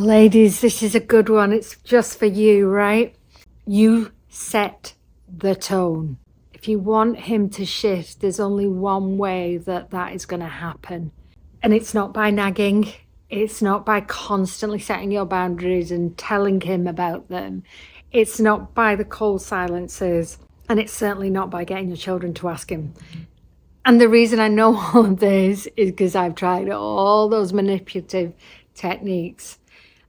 Ladies, this is a good one. It's just for you, right? You set the tone. If you want him to shift, there's only one way that is going to happen. And it's not by nagging. It's not by constantly setting your boundaries and telling him about them. It's not by the cold silences. And it's certainly not by getting your children to ask him. And the reason I know all of this is because I've tried all those manipulative techniques.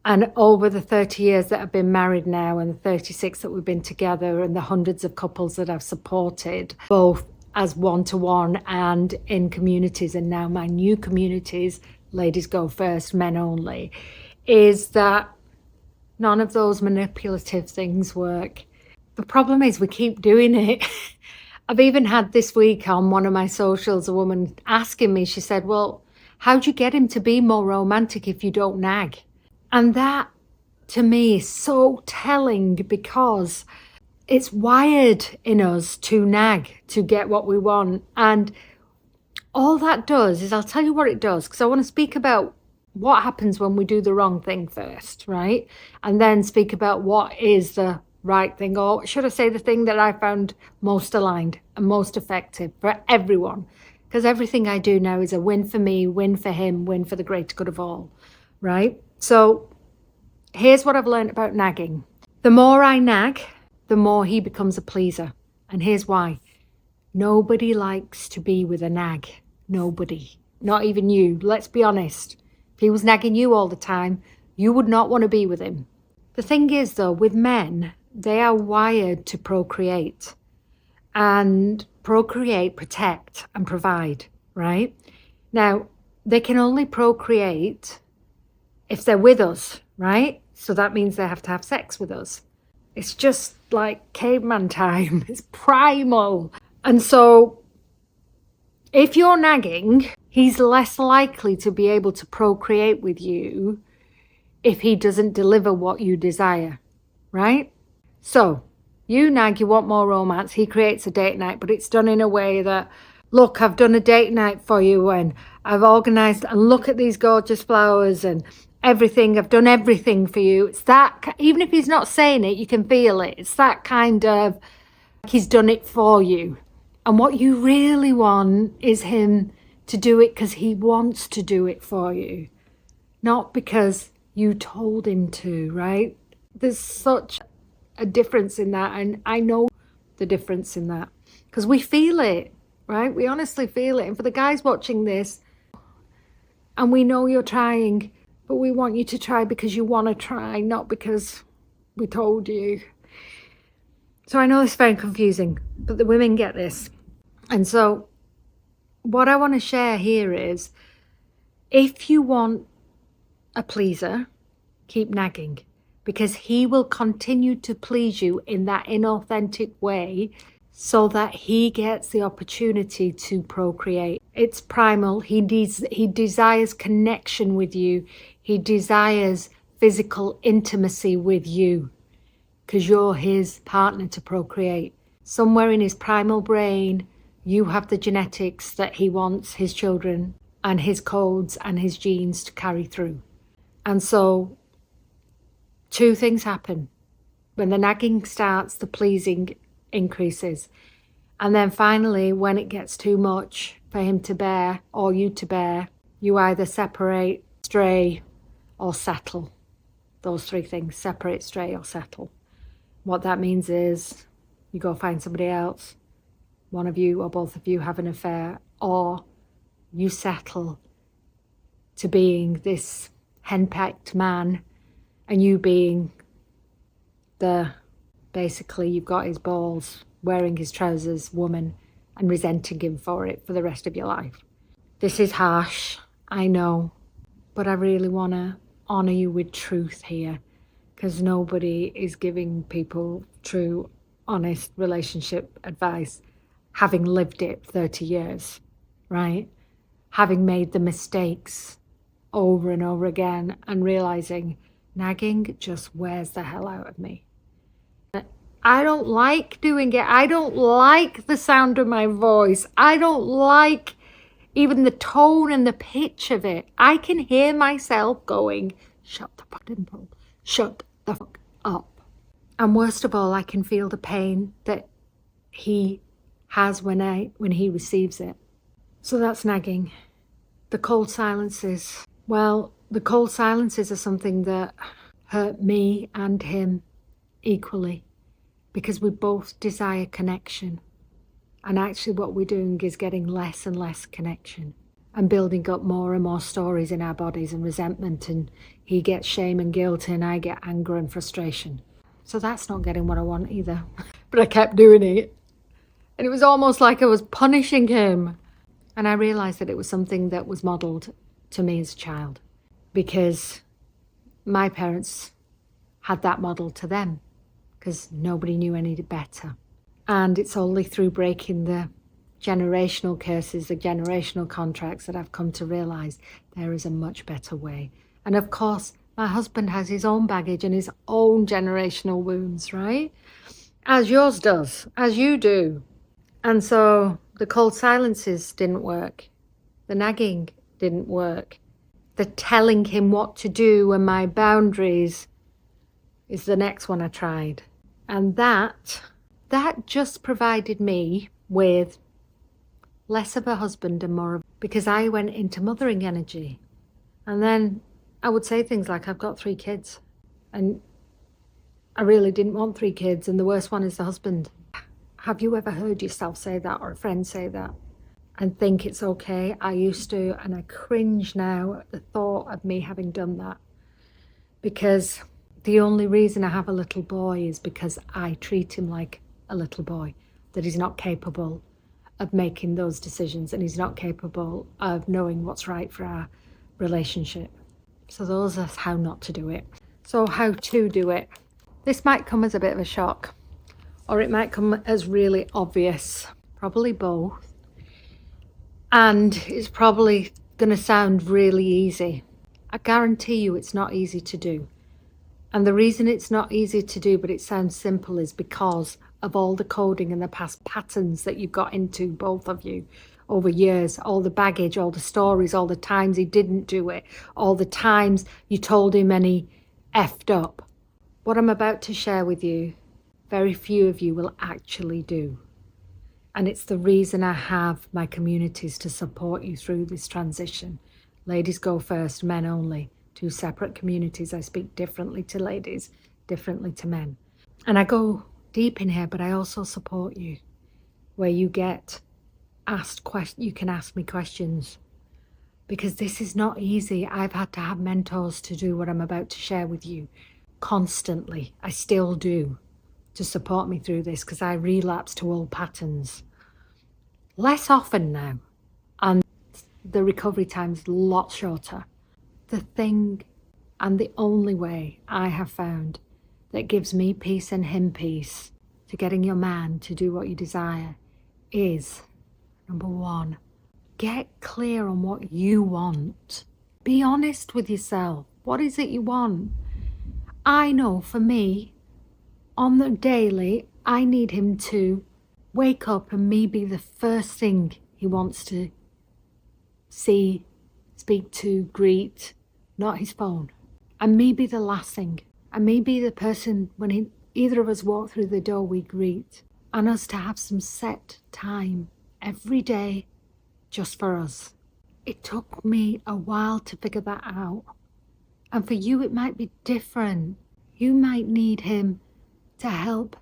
And over the 30 years that I've been married now, and the 36 that we've been together, and the hundreds of couples that I've supported, both as one-to-one and in communities, and now my new communities, Ladies Go First, Men Only, is that none of those manipulative things work. The problem is we keep doing it. I've even had this week on one of my socials, a woman asking me, she said, well, how do you get him to be more romantic if you don't nag? And that, to me, is so telling, because it's wired in us to nag, to get what we want. And all that does is, I'll tell you what it does, because I want to speak about what happens when we do the wrong thing first, right? And then speak about what is the right thing, or should I say the thing that I found most aligned and most effective for everyone. Because everything I do now is a win for me, win for him, win for the greater good of all, right? So here's what I've learned about nagging. The more I nag, the more he becomes a pleaser. And here's why. Nobody likes to be with a nag. Nobody. Not even you. Let's be honest. If he was nagging you all the time, you would not want to be with him. The thing is, though, with men, they are wired to procreate. And procreate, protect, and provide, right? Now, they can only procreate if they're with us, right? So that means they have to have sex with us. It's just like caveman time. It's primal. And so if you're nagging, he's less likely to be able to procreate with you if he doesn't deliver what you desire, right? So you nag, you want more romance. He creates a date night, but it's done in a way that, look, I've done a date night for you and I've organised, and look at these gorgeous flowers and everything. I've done everything for you. It's that, even if he's not saying it, you can feel it. It's that kind of, like he's done it for you. And what you really want is him to do it because he wants to do it for you, not because you told him to, right? There's such a difference in that, and I know the difference in that because we feel it, right? We honestly feel it. And for the guys watching this, and we know you're trying, but we want you to try because you want to try, not because we told you. So I know it's very confusing, but the women get this. And so what I want to share here is, if you want a pleaser, keep nagging, because he will continue to please you in that inauthentic way so that he gets the opportunity to procreate. It's primal. He desires connection with you. He desires physical intimacy with you because you're his partner to procreate. Somewhere in his primal brain, you have the genetics that he wants his children and his codes and his genes to carry through. And so two things happen. When the nagging starts, the pleasing increases. And then finally, when it gets too much for him to bear or you to bear, you either separate, stray, or settle. Those three things: separate, stray, or settle. What that means is you go find somebody else. One of you or both of you have an affair, or you settle to being this henpecked man and you being basically you've got his balls, wearing his trousers woman, and resenting him for it for the rest of your life. This is harsh, I know, but I really want to honour you with truth here, because nobody is giving people true, honest relationship advice having lived it 30 years, right? Having made the mistakes over and over again and realising nagging just wears the hell out of me. I don't like doing it. I don't like the sound of my voice. I don't like even the tone and the pitch of it. I can hear myself going, shut the fuck, Dimple, shut the fuck up. And worst of all, I can feel the pain that he has when he receives it. So that's nagging. The cold silences. Well, the cold silences are something that hurt me and him equally, because we both desire connection. And actually what we're doing is getting less and less connection and building up more and more stories in our bodies and resentment, and he gets shame and guilt and I get anger and frustration. So that's not getting what I want either. But I kept doing it. And it was almost like I was punishing him. And I realized that it was something that was modeled to me as a child, because my parents had that model to them, because nobody knew any better. And it's only through breaking the generational curses, the generational contracts, that I've come to realize there is a much better way. And of course, my husband has his own baggage and his own generational wounds, right? As yours does, as you do. And so the cold silences didn't work. The nagging didn't work. The telling him what to do and my boundaries is the next one I tried. And that just provided me with less of a husband and more of, because I went into mothering energy. And then I would say things like, I've got 3 kids. And I really didn't want 3 kids. And the worst one is the husband. Have you ever heard yourself say that, or a friend say that and think it's okay? I used to, and I cringe now at the thought of me having done that, because the only reason I have a little boy is because I treat him like a little boy, that he's not capable of making those decisions and he's not capable of knowing what's right for our relationship. So those are how not to do it. So how to do it. This might come as a bit of a shock, or it might come as really obvious, probably both. And it's probably going to sound really easy. I guarantee you it's not easy to do. And the reason it's not easy to do, but it sounds simple, is because of all the coding and the past patterns that you got into, both of you, over years. All the baggage, all the stories, all the times he didn't do it, all the times you told him and he effed up. What I'm about to share with you, very few of you will actually do. And it's the reason I have my communities to support you through this transition. Ladies go first, men only. 2 separate communities. I speak differently to ladies, differently to men. And I go deep in here, but I also support you, where you get asked questions. You can ask me questions, because this is not easy. I've had to have mentors to do what I'm about to share with you constantly. I still do, to support me through this, because I relapse to old patterns. Less often now, and the recovery time's a lot shorter. The thing and the only way I have found that gives me peace and him peace to getting your man to do what you desire is, number 1, get clear on what you want. Be honest with yourself. What is it you want? I know for me, on the daily, I need him to wake up and me be the first thing he wants to see, speak to, greet, not his phone. And me be the last thing. And me be the person when either of us walk through the door we greet. And us to have some set time every day just for us. It took me a while to figure that out. And for you it might be different. You might need him to help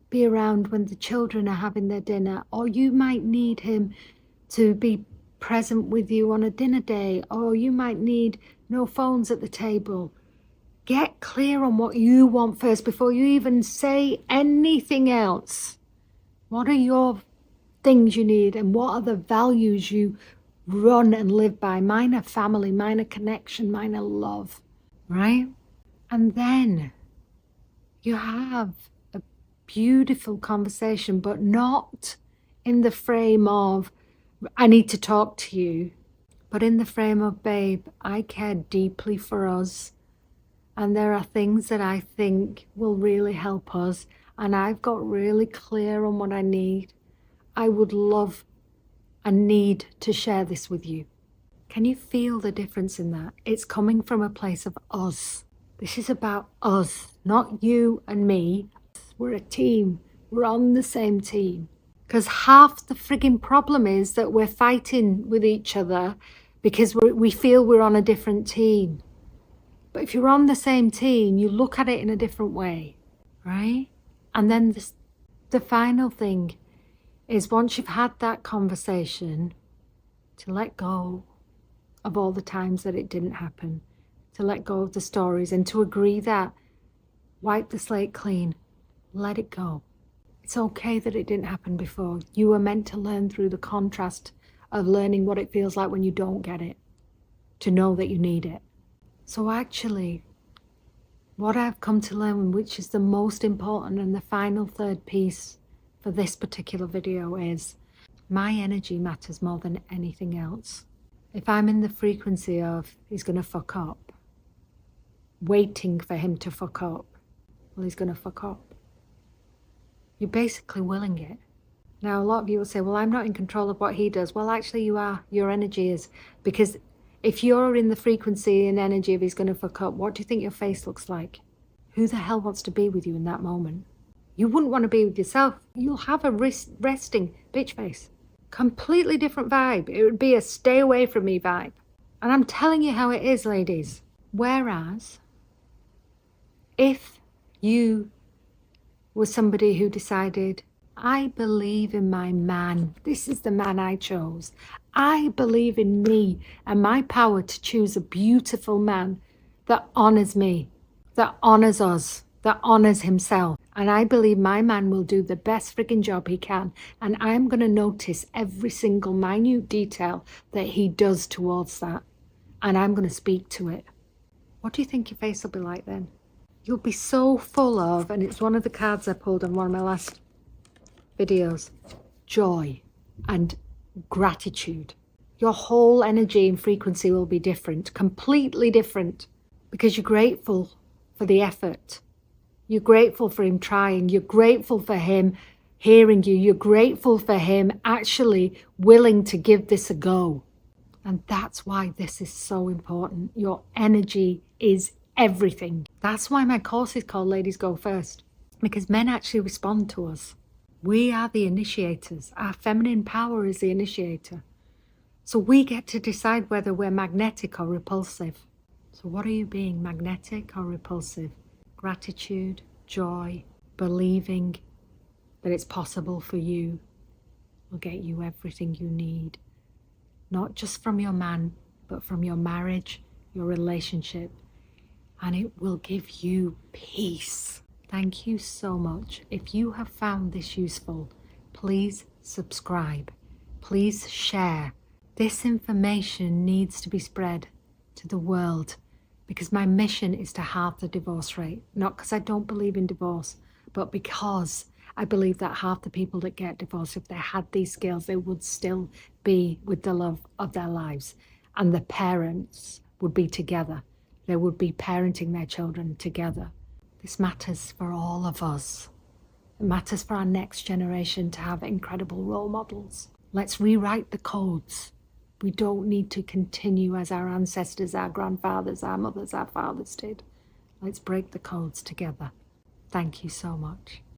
be around when the children are having their dinner, or you might need him to be present with you on a dinner day, or you might need no phones at the table. Get clear on what you want first before you even say anything else. What are your things you need, and what are the values you run and live by? Mine are family, mine are connection, mine are love, right? And then you have a beautiful conversation, but not in the frame of, I need to talk to you, but in the frame of, babe, I care deeply for us. And there are things that I think will really help us. And I've got really clear on what I need. I would love and need to share this with you. Can you feel the difference in that? It's coming from a place of us. This is about us, not you and me. We're a team. We're on the same team. Because half the frigging problem is that we're fighting with each other because we feel we're on a different team. But if you're on the same team, you look at it in a different way, right? And then the final thing is, once you've had that conversation, to let go of all the times that it didn't happen, to let go of the stories, and to agree that, wipe the slate clean, let it go. It's okay that it didn't happen before. You were meant to learn through the contrast of learning what it feels like when you don't get it, to know that you need it. So actually, what I've come to learn, which is the most important and the final third piece for this particular video, is my energy matters more than anything else. If I'm in the frequency of he's going to fuck up, waiting for him to fuck up, well, he's going to fuck up. You're basically willing it. Now, a lot of you will say, well, I'm not in control of what he does. Well, actually you are. Your energy is. Because if you're in the frequency and energy of he's going to fuck up, what do you think your face looks like? Who the hell wants to be with you in that moment? You wouldn't want to be with yourself. You'll have a resting bitch face. Completely different vibe. It would be a stay away from me vibe. And I'm telling you how it is, ladies. Whereas, if you were somebody who decided, I believe in my man. This is the man I chose. I believe in me and my power to choose a beautiful man that honors me, that honors us, that honors himself. And I believe my man will do the best frigging job he can. And I'm going to notice every single minute detail that he does towards that. And I'm going to speak to it. What do you think your face will be like then? You'll be so full of, and it's one of the cards I pulled on one of my last videos, joy and gratitude. Your whole energy and frequency will be different, completely different, because you're grateful for the effort. You're grateful for him trying. You're grateful for him hearing you. You're grateful for him actually willing to give this a go. And that's why this is so important. Your energy is everything. That's why my course is called Ladies Go First, because men actually respond to us. We are the initiators. Our feminine power is the initiator. So we get to decide whether we're magnetic or repulsive. So what are you being, magnetic or repulsive? Gratitude, joy, believing that it's possible for you will get you everything you need. Not just from your man, but from your marriage, your relationship. And it will give you peace. Thank you so much. If you have found this useful, please subscribe. Please share. This information needs to be spread to the world, because my mission is to halve the divorce rate. Not because I don't believe in divorce, but because I believe that half the people that get divorced, if they had these skills, they would still be with the love of their lives. And the parents would be together. They would be parenting their children together. This matters for all of us. It matters for our next generation to have incredible role models. Let's rewrite the codes. We don't need to continue as our ancestors, our grandfathers, our mothers, our fathers did. Let's break the codes together. Thank you so much.